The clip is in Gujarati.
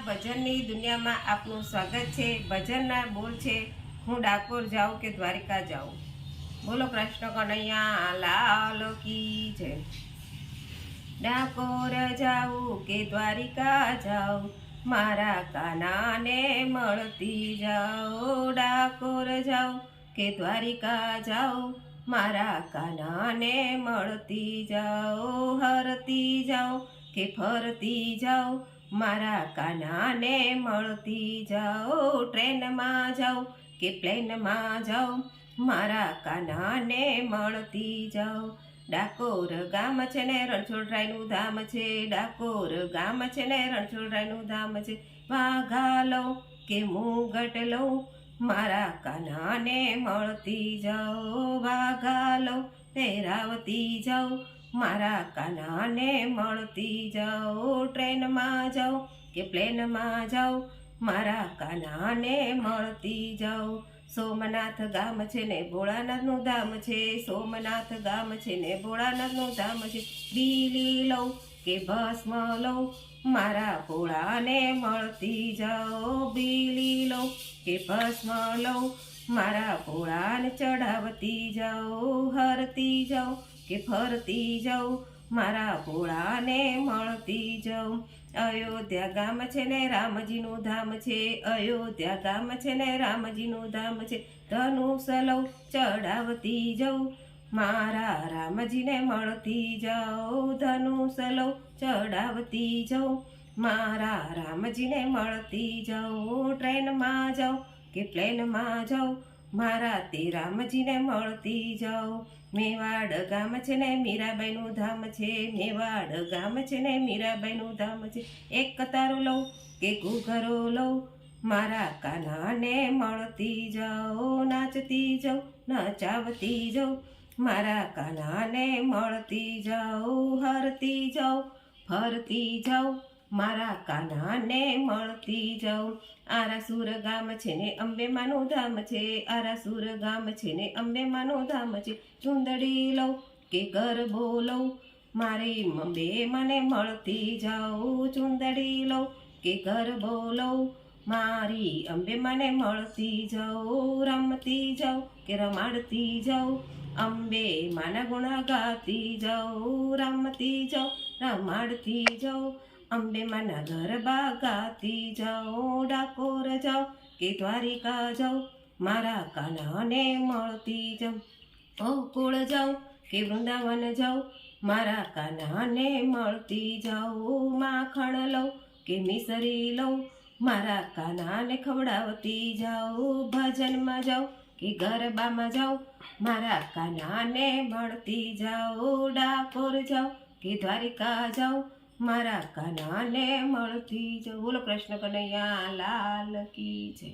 ભજનની દુનિયામાં આપનું સ્વાગત છે। ભજનના બોલ છે, હું ડાકોર જાઉં કે દ્વારિકા જાઉં। બોલો કૃષ્ણ કનૈયા લાલ કી જય। ડાકોર જાઉં કે દ્વારિકા જાઉં, મારા કાનાને મળતી જાઓ। ડાકોર જાઉં કે દ્વારિકા જાઉં, મારા કાનાને મળતી જાઓ। હરતી જાઉં કે ફરતી જાઉં, મારા કાનાને મળતી જાઓ। ટ્રેનમાં જાઉં કે પ્લેનમાં જાઉં, મારા કાનાને મળતી જાઓ। ડાકોર ગામ છે ને રણછોડરાયનું ધામ છે। ડાકોર ગામ છે ને રણછોડરાયનું ધામ છે। વાઘા લઉં કે મુગટ લઉં, મારા કાનાને મળતી જાઓ। વાઘા લઉં પહેરાવતી જાઉં, મારા કાનાને મળતી જાઓ। ટ્રેનમાં જાઉં કે પ્લેનમાં જાઉં, મારા કાનાને મળતી જાઓ। સોમનાથ ગામ છે ને ભોળાનાથનું ધામ છે। સોમનાથ ગામ છે ને ભોળાનાથનું ધામ છે। બીલી લઉં કે ભસ્મ લઉં, મારા ભોળાને મળતી જાઓ। બીલી લઉં કે ભસ્મ લઉં, મારા ભોળાને ચડાવતી જાઓ। હરતી જાઉં કે ફરતી જાઉં, મારા ભોળાને મળતી જાઉં। અયોધ્યા ગામ છે ને રામજીનું ધામ છે। અયોધ્યા ગામ છે ને રામજીનું ધામ છે। ધનુષ લઉં ચડાવતી જાઉં, મારા રામજીને મળતી જાઓ। ધનુષ લઉં ચડાવતી જાઉં, મારા રામજીને મળતી જાઓ। ટ્રેનમાં જાઉં કે પ્લેનમાં જાઉં, મારા તે રામજીને મળતી જાઓ। મેવાડ ગામ છે ને મીરાબાઈનું ધામ છે। મેવાડ ગામ છે ને મીરાબાઈનું ધામ છે। એક તારું લઉં કે ઘૂઘરો લઉં, મારા કાનાને મળતી જાઓ। નાચતી જાઉં નચાવતી જાઉં, મારા કાનાને મળતી જાઓ। હરતી જાઉં ફરતી જાઉં, મારા કાનાને મળતી જાઉં। આરાસુર ગામ છે ને અંબેમાનું ધામ છે। આરાસુર ગામ છે ને અંબેમાનું ધામ છે। ચુંદડી લઉં કે ગરબો લઉં, મારી અંબે મને મળતી જાઓ। ચુંદડી લઉં કે ગરબો લઉં, મારી અંબે મને મળતી જાઓ। રમતી જાઉં કે રમાડતી જાઉં, અંબે માના ગુણા ગાતી જાઉં। રમતી જાઉં રમાડતી જાઉં, અંબે માના ગરબા ગાતી જાઉં। ડાકોર જાઉં કે દ્વારિકા જાઉં, મારા કાનાને મળતી જાઉં। ગોકુળ જાઉં કે વૃંદાવન જાઉં, મારા કાનાને મળતી જાઉં। માખણ લઉં કે મિસરી લઉં, મારા કાનાને ખવડાવતી જાઉં। ભજનમાં જાઉં કે ગરબામાં જાઉં, મારા કાનાને મળતી જાઉં। ડાકોર જાઉં કે દ્વારિકા જાઉં, મારા કાનાને મળતી જાઉં। બોલો કૃષ્ણ કનૈયા લાલ કી જય।